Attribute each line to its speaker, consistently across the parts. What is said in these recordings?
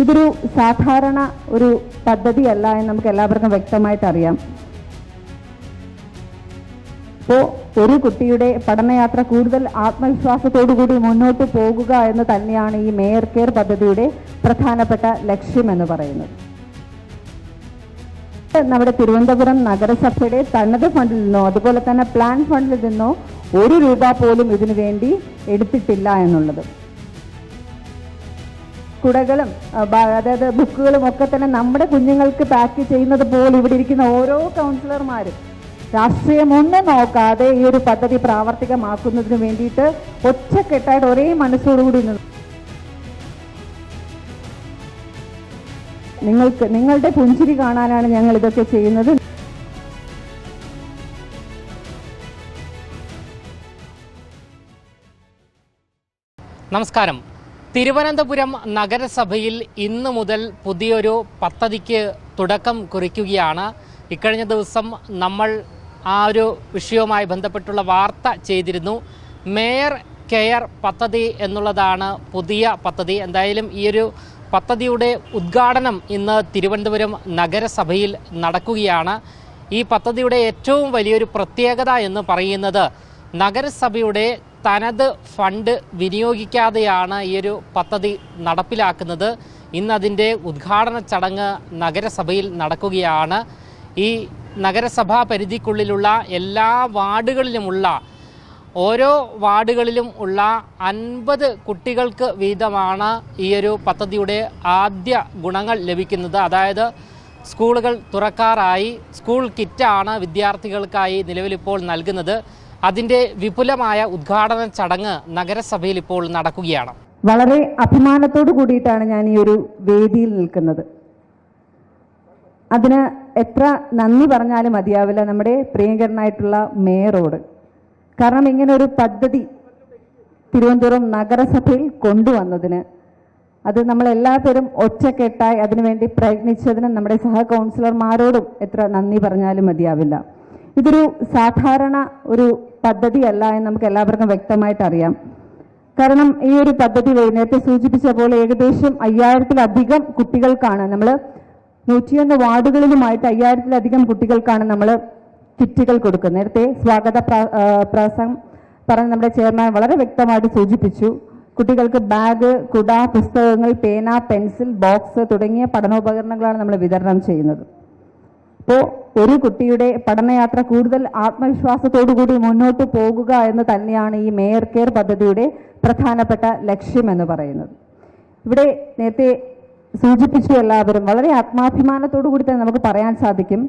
Speaker 1: ഇതൊരു സാധാരണ ഒരു പദ്ധതിയല്ല എന്ന് നമുക്ക് എല്ലാവർക്കും വ്യക്തമായിട്ട് അറിയാം. അപ്പോൾ ഒരു കുട്ടിയുടെ പഠനയാത്ര കൂടുതൽ ആത്മവിശ്വാസത്തോടുകൂടി മുന്നോട്ട് പോകുക എന്ന് തന്നെയാണ് ഈ മേയർ കെയർ പദ്ധതിയുടെ പ്രധാനപ്പെട്ട ലക്ഷ്യം എന്ന് പറയുന്നത്. നമ്മുടെ തിരുവനന്തപുരം നഗരസഭയുടെ തനത് ഫണ്ടിൽ നിന്നോ അതുപോലെ തന്നെ പ്ലാൻ ഫണ്ടിൽ നിന്നോ ₹1 പോലും ഇതിനു വേണ്ടി എടുത്തിട്ടില്ല എന്നുള്ളത്. കുടകളും അതായത് ബുക്കുകളും ഒക്കെ തന്നെ നമ്മുടെ കുഞ്ഞുങ്ങൾക്ക് പാക്ക് ചെയ്യുന്നത് പോലെ ഇവിടെ ഇരിക്കുന്ന ഓരോ കൗൺസിലർമാരും രാഷ്ട്രീയമൊന്നും നോക്കാതെ ഈ ഒരു പദ്ധതി പ്രാവർത്തികമാക്കുന്നതിന് വേണ്ടിയിട്ട് ഒറ്റക്കെട്ടായിട്ട് ഒരേ മനസ്സോടുകൂടി നിങ്ങളുടെ പുഞ്ചിരി കാണാനാണ് ഞങ്ങൾ ഇതൊക്കെ ചെയ്യുന്നത്.
Speaker 2: നമസ്കാരം. തിരുവനന്തപുരം നഗരസഭയിൽ ഇന്നു മുതൽ പുതിയൊരു പദ്ധതിക്ക് തുടക്കം കുറിക്കുകയാണ്. ഇക്കഴിഞ്ഞ ദിവസം നമ്മൾ ആ ഒരു വിഷയവുമായി ബന്ധപ്പെട്ടുള്ള വാർത്ത ചെയ്തിരുന്നു. മേയർ കെയർ പദ്ധതി എന്നുള്ളതാണ് പുതിയ പദ്ധതി. എന്തായാലും ഈ ഒരു പദ്ധതിയുടെ ഉദ്ഘാടനം ഇന്ന് തിരുവനന്തപുരം നഗരസഭയിൽ നടക്കുകയാണ്. ഈ പദ്ധതിയുടെ ഏറ്റവും വലിയൊരു പ്രത്യേകത എന്ന് പറയുന്നത് നഗരസഭയുടെ തനത് ഫണ്ട് വിനിയോഗിക്കാതെയാണ് ഈ ഒരു പദ്ധതി നടപ്പിലാക്കുന്നത്. ഇന്നതിൻ്റെ ഉദ്ഘാടന ചടങ്ങ് നഗരസഭയിൽ നടക്കുകയാണ്. ഈ നഗരസഭാ പരിധിക്കുള്ളിലുള്ള എല്ലാ വാർഡുകളിലുമുള്ള ഓരോ വാർഡുകളിലും ഉള്ള 50 കുട്ടികൾക്ക് വീതമാണ് ഈ ഒരു പദ്ധതിയുടെ ആദ്യ ഗുണങ്ങൾ ലഭിക്കുന്നത്. അതായത് സ്കൂളുകൾ തുറക്കാറായി. സ്കൂൾ കിറ്റാണ് വിദ്യാർത്ഥികൾക്കായി നിലവിലിപ്പോൾ നൽകുന്നത്. അതിൻ്റെ വിപുലമായ ഉദ്ഘാടന ചടങ്ങ് നഗരസഭയിൽ ഇപ്പോൾ നടക്കുകയാണ്.
Speaker 1: വളരെ അഭിമാനത്തോടു കൂടിയിട്ടാണ് ഞാൻ ഈ ഒരു വേദിയിൽ നിൽക്കുന്നത്. അതിന് എത്ര നന്ദി പറഞ്ഞാലും മതിയാവില്ല നമ്മുടെ പ്രിയങ്കരനായിട്ടുള്ള മേയറോട്. കാരണം ഇങ്ങനെ ഒരു പദ്ധതി തിരുവനന്തപുരം നഗരസഭയിൽ കൊണ്ടുവന്നതിന്, അത് നമ്മളെല്ലാവരും ഒറ്റക്കെട്ടായി അതിനുവേണ്ടി പ്രയത്നിച്ചതിന് നമ്മുടെ സഹ കൗൺസിലർമാരോടും എത്ര നന്ദി പറഞ്ഞാലും മതിയാവില്ല. ഇതൊരു സാധാരണ ഒരു പദ്ധതിയല്ല എന്ന് നമുക്ക് എല്ലാവർക്കും വ്യക്തമായിട്ട് അറിയാം. കാരണം ഈ ഒരു പദ്ധതി നേരത്തെ സൂചിപ്പിച്ച പോലെ ഏകദേശം 5000-ലധികം കുട്ടികൾക്കാണ് നമ്മൾ 101 വാർഡുകളിലുമായിട്ട് 5000-ലധികം കുട്ടികൾക്കാണ് നമ്മൾ കിറ്റുകൾ കൊടുക്കുന്നത്. നേരത്തെ സ്വാഗത പ്രസംഗം പറഞ്ഞ് നമ്മുടെ ചെയർമാൻ വളരെ വ്യക്തമായിട്ട് സൂചിപ്പിച്ചു. കുട്ടികൾക്ക് ബാഗ്, കുട, പുസ്തകങ്ങൾ, പേന, പെൻസിൽ, ബോക്സ് തുടങ്ങിയ പഠനോപകരണങ്ങളാണ് നമ്മൾ വിതരണം ചെയ്യുന്നത്. അപ്പോൾ ഒരു കുട്ടിയുടെ പഠനയാത്ര കൂടുതൽ ആത്മവിശ്വാസത്തോടുകൂടി മുന്നോട്ട് പോകുക എന്ന് തന്നെയാണ് ഈ മേയർ കെയർ പദ്ധതിയുടെ പ്രധാനപ്പെട്ട ലക്ഷ്യം എന്ന് പറയുന്നത്. ഇവിടെ നേരത്തെ സൂചിപ്പിച്ചു എല്ലാവരും വളരെ ആത്മാഭിമാനത്തോടു കൂടി തന്നെ നമുക്ക് പറയാൻ സാധിക്കും,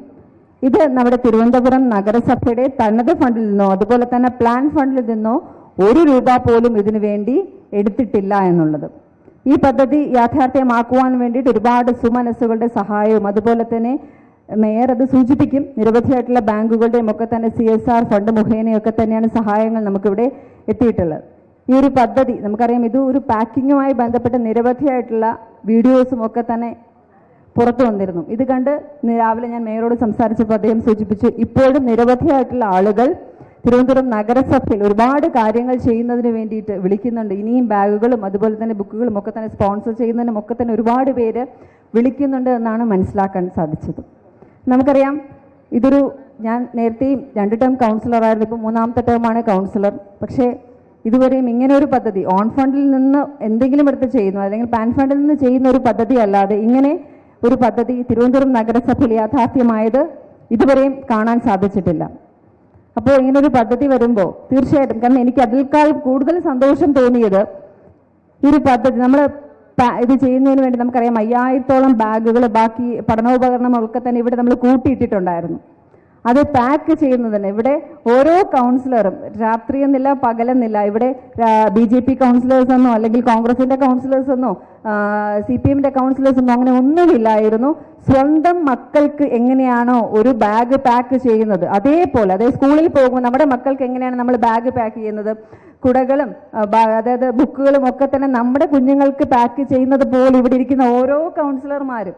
Speaker 1: ഇത് നമ്മുടെ തിരുവനന്തപുരം നഗരസഭയുടെ തനത് ഫണ്ടിൽ നിന്നോ അതുപോലെ തന്നെ പ്ലാൻ ഫണ്ടിൽ നിന്നോ ₹1 പോലും ഇതിനു വേണ്ടി എടുത്തിട്ടില്ല എന്നുള്ളത്. ഈ പദ്ധതി യാഥാർത്ഥ്യമാക്കുവാൻ വേണ്ടിയിട്ട് ഒരുപാട് സുമനസ്സുകളുടെ സഹായവും അതുപോലെ തന്നെ മേയർ അത് സൂചിപ്പിക്കും, നിരവധിയായിട്ടുള്ള ബാങ്കുകളുടെയും ഒക്കെ തന്നെ CSR ഫണ്ട് മുഖേനയൊക്കെ തന്നെയാണ് സഹായങ്ങൾ നമുക്കിവിടെ എത്തിയിട്ടുള്ളത്. ഈ ഒരു പദ്ധതി നമുക്കറിയാം, ഇത് ഒരു പാക്കിങ്ങുമായി ബന്ധപ്പെട്ട നിരവധിയായിട്ടുള്ള വീഡിയോസും ഒക്കെ തന്നെ പുറത്തു വന്നിരുന്നു. ഇത് കണ്ട് രാവിലെ ഞാൻ മേയറോട് സംസാരിച്ചപ്പോൾ അദ്ദേഹം സൂചിപ്പിച്ചു, ഇപ്പോഴും നിരവധിയായിട്ടുള്ള ആളുകൾ തിരുവനന്തപുരം നഗരസഭയിൽ ഒരുപാട് കാര്യങ്ങൾ ചെയ്യുന്നതിന് വേണ്ടിയിട്ട് വിളിക്കുന്നുണ്ട്. ഇനിയും ബാഗുകളും അതുപോലെ തന്നെ ബുക്കുകളും ഒക്കെ തന്നെ സ്പോൺസർ ചെയ്യുന്നതിനും ഒക്കെ തന്നെ ഒരുപാട് പേര് വിളിക്കുന്നുണ്ട് എന്നാണ് മനസ്സിലാക്കാൻ സാധിച്ചത്. നമുക്കറിയാം, ഞാൻ നേരത്തെയും 2 ടേം കൗൺസിലറായിരുന്നു, ഇപ്പോൾ 3ാമത്തെ ടേമാണ് കൗൺസിലർ. പക്ഷേ ഇതുവരെയും ഇങ്ങനെ ഒരു പദ്ധതി ഓൺ ഫണ്ടിൽ നിന്ന് എന്തെങ്കിലും എടുത്ത് ചെയ്യുന്നു അല്ലെങ്കിൽ പാൻ ഫണ്ടിൽ നിന്ന് ചെയ്യുന്ന ഒരു പദ്ധതി അല്ലാതെ ഇങ്ങനെ ഒരു പദ്ധതി തിരുവനന്തപുരം നഗരസഭയിൽ യാഥാർത്ഥ്യമായത് ഇതുവരെയും കാണാൻ സാധിച്ചിട്ടില്ല. അപ്പോൾ ഇങ്ങനൊരു പദ്ധതി വരുമ്പോൾ തീർച്ചയായിട്ടും, കാരണം എനിക്ക് അതിൽക്കാൾ കൂടുതൽ സന്തോഷം തോന്നിയത് ഈ ഒരു പദ്ധതി നമ്മൾ ഇത് ചെയ്യുന്നതിന് വേണ്ടി നമുക്കറിയാം 5000-ഓളം ബാഗുകൾ, ബാക്കി പഠനോപകരണങ്ങളൊക്കെ തന്നെ ഇവിടെ നമ്മൾ കൂട്ടിയിട്ടിട്ടുണ്ടായിരുന്നു. അത് പാക്ക് ചെയ്യുന്നതിന് ഇവിടെ ഓരോ കൗൺസിലറും രാത്രിയെന്നില്ല പകലെന്നില്ല, ഇവിടെ BJP കൗൺസിലേഴ്സ് എന്നോ അല്ലെങ്കിൽ കോൺഗ്രസിന്റെ കൗൺസിലേഴ്സ് എന്നോ CPMന്റെ കൗൺസിലേഴ്സ് എന്നോ അങ്ങനെ ഒന്നുമില്ലായിരുന്നു. സ്വന്തം മക്കൾക്ക് എങ്ങനെയാണോ ഒരു ബാഗ് പാക്ക് ചെയ്യുന്നത് അതേപോലെ, അതേ സ്കൂളിൽ പോകുമ്പോൾ നമ്മുടെ മക്കൾക്ക് എങ്ങനെയാണ് നമ്മൾ ബാഗ് പാക്ക് ചെയ്യുന്നത്, കുടകളും അതായത് ബുക്കുകളും ഒക്കെ തന്നെ നമ്മുടെ കുഞ്ഞുങ്ങൾക്ക് പാക്ക് ചെയ്യുന്നത് പോലെ ഇവിടെ ഇരിക്കുന്ന ഓരോ കൗൺസിലർമാരും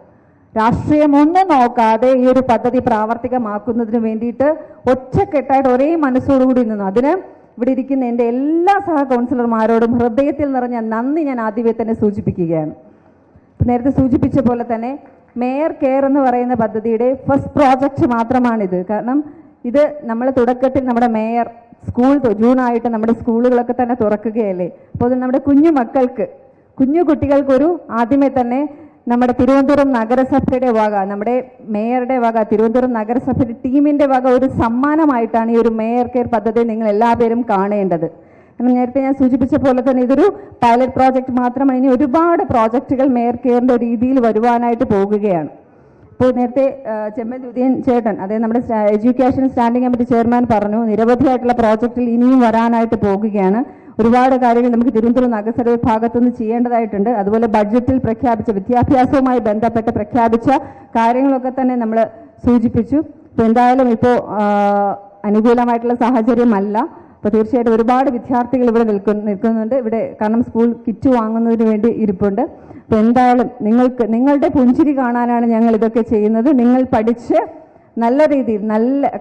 Speaker 1: രാഷ്ട്രീയമൊന്നും നോക്കാതെ ഈ ഒരു പദ്ധതി പ്രാവർത്തികമാക്കുന്നതിന് വേണ്ടിയിട്ട് ഒറ്റക്കെട്ടായിട്ട് ഒരേ മനസ്സോടുകൂടി നിന്നു. അതിന് ഇവിടെ ഇരിക്കുന്ന എൻ്റെ എല്ലാ സഹ കൗൺസിലർമാരോടും ഹൃദയത്തിൽ നിറഞ്ഞ നന്ദി ഞാൻ ആദ്യമേ തന്നെ സൂചിപ്പിക്കുകയാണ്. നേരത്തെ സൂചിപ്പിച്ച പോലെ തന്നെ മേയർ കെയർ എന്ന് പറയുന്ന പദ്ധതിയുടെ ഫസ്റ്റ് പ്രോജക്റ്റ് മാത്രമാണിത്. കാരണം ഇത് നമ്മൾ തുടക്കത്തിൽ നമ്മുടെ മേയർ സ്കൂൾ ജൂണായിട്ട് നമ്മുടെ സ്കൂളുകളൊക്കെ തന്നെ തുറക്കുകയല്ലേ. അപ്പോൾ അത് നമ്മുടെ കുഞ്ഞു കുട്ടികൾക്കൊരു ആദ്യമേ തന്നെ നമ്മുടെ തിരുവനന്തപുരം നഗരസഭയുടെ വക, നമ്മുടെ മേയറുടെ വക, തിരുവനന്തപുരം നഗരസഭയുടെ ടീമിൻ്റെ വക ഒരു സമ്മാനമായിട്ടാണ് ഈ ഒരു മേയർ കെയർ പദ്ധതി നിങ്ങൾ എല്ലാവരും കാണേണ്ടത്. കാരണം നേരത്തെ ഞാൻ സൂചിപ്പിച്ച പോലെ തന്നെ ഇതൊരു പൈലറ്റ് പ്രോജക്റ്റ് മാത്രമാണ്. ഇനി ഒരുപാട് പ്രോജക്റ്റുകൾ മേയർ കെയറിൻ്റെ രീതിയിൽ വരുവാനായിട്ട് പോകുകയാണ്. ഇപ്പോൾ നേരത്തെ ചെമ്മൻ ഉദയൻ ചേട്ടൻ, അതായത് നമ്മുടെ എഡ്യൂക്കേഷൻ സ്റ്റാൻഡിംഗ് കമ്മിറ്റി ചെയർമാൻ പറഞ്ഞു, നിരവധിയായിട്ടുള്ള പ്രോജക്റ്റിൽ ഇനിയും വരാനായിട്ട് പോകുകയാണ്. ഒരുപാട് കാര്യങ്ങൾ നമുക്ക് തിരുവനന്തപുരം നഗരസഭ ഭാഗത്തുനിന്ന് ചെയ്യേണ്ടതായിട്ടുണ്ട്. അതുപോലെ ബഡ്ജറ്റിൽ പ്രഖ്യാപിച്ച വിദ്യാഭ്യാസവുമായി ബന്ധപ്പെട്ട് പ്രഖ്യാപിച്ച കാര്യങ്ങളൊക്കെ തന്നെ നമ്മൾ സൂചിപ്പിച്ചു. ഇപ്പോൾ എന്തായാലും ഇപ്പോൾ അനുകൂലമായിട്ടുള്ള സാഹചര്യമല്ല. അപ്പോൾ തീർച്ചയായിട്ടും ഒരുപാട് വിദ്യാർത്ഥികൾ ഇവിടെ നിൽക്കുന്നുണ്ട് ഇവിടെ, കാരണം സ്കൂൾ കിറ്റ് വാങ്ങുന്നതിന് വേണ്ടി ഇരിപ്പുണ്ട്. അപ്പോൾ എന്തായാലും നിങ്ങളുടെ പുഞ്ചിരി കാണാനാണ് ഞങ്ങൾ ഇതൊക്കെ ചെയ്യുന്നത്. നിങ്ങൾ പഠിച്ച് നല്ല രീതിയിൽ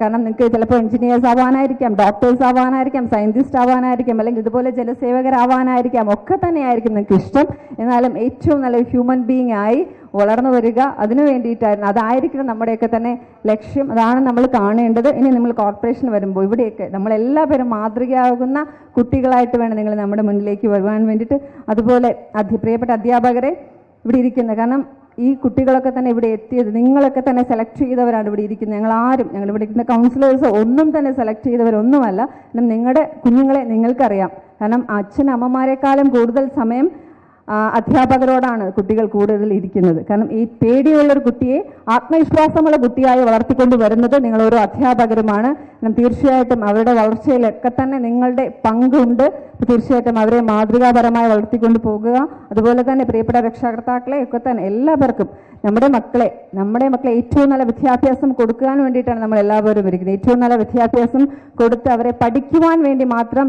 Speaker 1: കാരണം നിങ്ങൾക്ക് ചിലപ്പോൾ എഞ്ചിനീയേഴ്സ് ആവാനായിരിക്കാം, ഡോക്ടേഴ്സ് ആവാനായിരിക്കാം, സയൻറ്റിസ്റ്റ് ആവാനായിരിക്കാം, അല്ലെങ്കിൽ ഇതുപോലെ ജലസേവകരാവാനായിരിക്കാം, ഒക്കെ തന്നെയായിരിക്കും നിങ്ങൾക്ക് ഇഷ്ടം. എന്നാലും ഏറ്റവും നല്ല ഹ്യൂമൻ ബീയിങ് ആയി വളർന്നു വരിക, അതിനു വേണ്ടിയിട്ടായിരുന്നു. അതായിരിക്കണം നമ്മുടെയൊക്കെ തന്നെ ലക്ഷ്യം. അതാണ് നമ്മൾ കാണേണ്ടത്. ഇനി നമ്മൾ കോർപ്പറേഷൻ വരുമ്പോൾ ഇവിടെയൊക്കെ നമ്മളെല്ലാവരും മാതൃകയാകുന്ന കുട്ടികളായിട്ട് വേണം നിങ്ങൾ നമ്മുടെ മുന്നിലേക്ക് വരുവാൻ വേണ്ടിയിട്ട്. അതുപോലെ പ്രിയപ്പെട്ട അധ്യാപകരെ ഇവിടെ ഇരിക്കുന്നത്, കാരണം ഈ കുട്ടികളൊക്കെ തന്നെ ഇവിടെ എത്തിയത് നിങ്ങളൊക്കെ തന്നെ സെലക്ട് ചെയ്തവരാണ് ഇവിടെ ഇരിക്കുന്നത്. ഞങ്ങളിവിടെ ഇരിക്കുന്ന കൗൺസിലേഴ്സ് ഒന്നും തന്നെ സെലക്ട് ചെയ്തവരൊന്നുമല്ല. നിങ്ങളുടെ കുഞ്ഞുങ്ങളെ നിങ്ങൾക്കറിയാം. കാരണം അച്ഛനമ്മമാരെക്കാളും കൂടുതൽ സമയം അധ്യാപകരോടാണ് കുട്ടികൾ കൂടുതൽ ഇരിക്കുന്നത്. കാരണം ഈ പേടിയുള്ളൊരു കുട്ടിയെ ആത്മവിശ്വാസമുള്ള കുട്ടിയായി വളർത്തിക്കൊണ്ട് വരുന്നത് നിങ്ങൾ ഓരോ അധ്യാപകരുമാണ്. തീർച്ചയായിട്ടും അവരുടെ വളർച്ചയിലൊക്കെ തന്നെ നിങ്ങളുടെ പങ്കുണ്ട്. തീർച്ചയായിട്ടും അവരെ മാതൃകാപരമായി വളർത്തിക്കൊണ്ട് പോകുക. അതുപോലെ തന്നെ പ്രിയപ്പെട്ട രക്ഷാകർത്താക്കളെ ഒക്കെ തന്നെ എല്ലാവർക്കും നമ്മുടെ മക്കളെ ഏറ്റവും നല്ല വിദ്യാഭ്യാസം കൊടുക്കാൻ വേണ്ടിയിട്ടാണ് നമ്മൾ എല്ലാവരും ഇരിക്കുന്നത്. ഏറ്റവും നല്ല വിദ്യാഭ്യാസം കൊടുത്ത് അവരെ പഠിക്കുവാൻ വേണ്ടി മാത്രം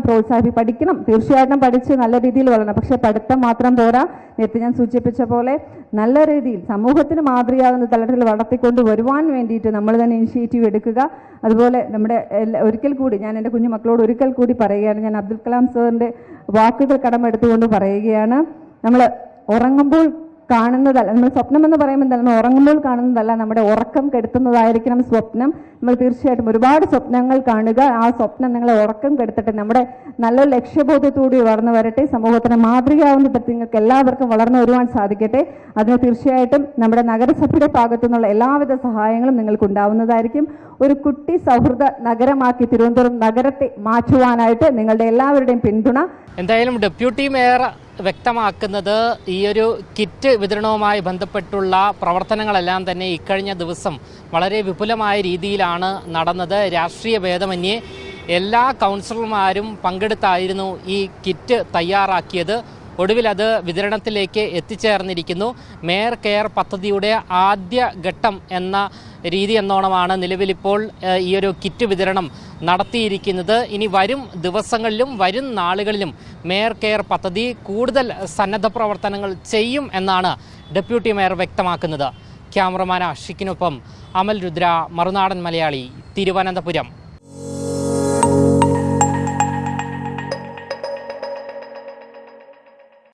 Speaker 1: പഠിക്കണം. തീർച്ചയായിട്ടും പഠിച്ച് നല്ല രീതിയിൽ വളരണം. പക്ഷെ പഠിത്തം മാത്രം പോരാ. നേരത്തെ ഞാൻ സൂചിപ്പിച്ച പോലെ നല്ല രീതിയിൽ സമൂഹത്തിന് മാതൃകയാകുന്ന തലത്തിൽ വളർത്തിക്കൊണ്ട് വരുവാൻ വേണ്ടിയിട്ട് നമ്മൾ തന്നെ ഇനിഷ്യേറ്റീവ് എടുക്കുക. അതുപോലെ നമ്മുടെ ഒരിക്കൽ കൂടി ഞാൻ എൻ്റെ കുഞ്ഞു മക്കളോട് ഒരിക്കൽ കൂടി പറയുകയാണ്, ഞാൻ അബ്ദുൽ കലാം സാറിൻ്റെ വാക്കുകൾ കടമെടുത്തുകൊണ്ട് പറയുകയാണ്, നമ്മൾ ഉറങ്ങുമ്പോൾ കാണുന്നതല്ല, നമ്മൾ സ്വപ്നം എന്ന് പറയുമ്പോൾ നമ്മൾ ഉറങ്ങുമ്പോൾ കാണുന്നതല്ല, നമ്മുടെ ഉറക്കം കെടുത്തുന്നതായിരിക്കണം സ്വപ്നം. നമ്മൾ തീർച്ചയായിട്ടും ഒരുപാട് സ്വപ്നങ്ങൾ കാണുക. ആ സ്വപ്നം നിങ്ങളെ ഉറക്കം കെടുത്തട്ടെ. നമ്മുടെ നല്ലൊരു ലക്ഷ്യബോധത്തോടെ വളർന്നു വരട്ടെ. സമൂഹത്തിന് മാതൃകയാവുന്ന തരത്തിൽ നിങ്ങൾക്ക് എല്ലാവർക്കും വളർന്നു വരുവാൻ സാധിക്കട്ടെ. അതിന് തീർച്ചയായിട്ടും നമ്മുടെ നഗരസഭയുടെ ഭാഗത്തു നിന്നുള്ള എല്ലാവിധ സഹായങ്ങളും നിങ്ങൾക്ക് ഉണ്ടാവുന്നതായിരിക്കും. ഒരു കുട്ടി സൗഹൃദ നഗരമാക്കി തിരുവനന്തപുരം നഗരത്തെ മാറ്റുവാനായിട്ട് നിങ്ങളുടെ എല്ലാവരുടെയും പിന്തുണ.
Speaker 2: എന്തായാലും ഡെപ്യൂട്ടി മേയർ വ്യക്തമാക്കുന്നത് ഈ ഒരു കിറ്റ് വിതരണവുമായി ബന്ധപ്പെട്ടുള്ള പ്രവർത്തനങ്ങളെല്ലാം തന്നെ ഇക്കഴിഞ്ഞ ദിവസം വളരെ വിപുലമായ രീതിയിലാണ് നടന്നത്. രാഷ്ട്രീയ ഭേദമന്യേ എല്ലാ കൗൺസിലർമാരും പങ്കെടുത്തായിരുന്നു ഈ കിറ്റ് തയ്യാറാക്കിയത്. ഒടുവിൽ അത് വിതരണത്തിലേക്ക് എത്തിച്ചേർന്നിരിക്കുന്നു. മേയർ കെയർ പദ്ധതിയുടെ ആദ്യ ഘട്ടം എന്ന രീതി എന്നോണമാണ് നിലവിലിപ്പോൾ ഈ ഒരു കിറ്റ് വിതരണം നടത്തിയിരിക്കുന്നത്. ഇനി വരും ദിവസങ്ങളിലും വരും നാളുകളിലും മേയർ കെയർ പദ്ധതി കൂടുതൽ സന്നദ്ധ പ്രവർത്തനങ്ങൾ ചെയ്യും എന്നാണ് ഡെപ്യൂട്ടി മേയർ വ്യക്തമാക്കുന്നത്. ക്യാമറമാൻ ആഷിക്കിനൊപ്പം അമൽ രുദ്ര, മറുനാടൻ മലയാളി, തിരുവനന്തപുരം.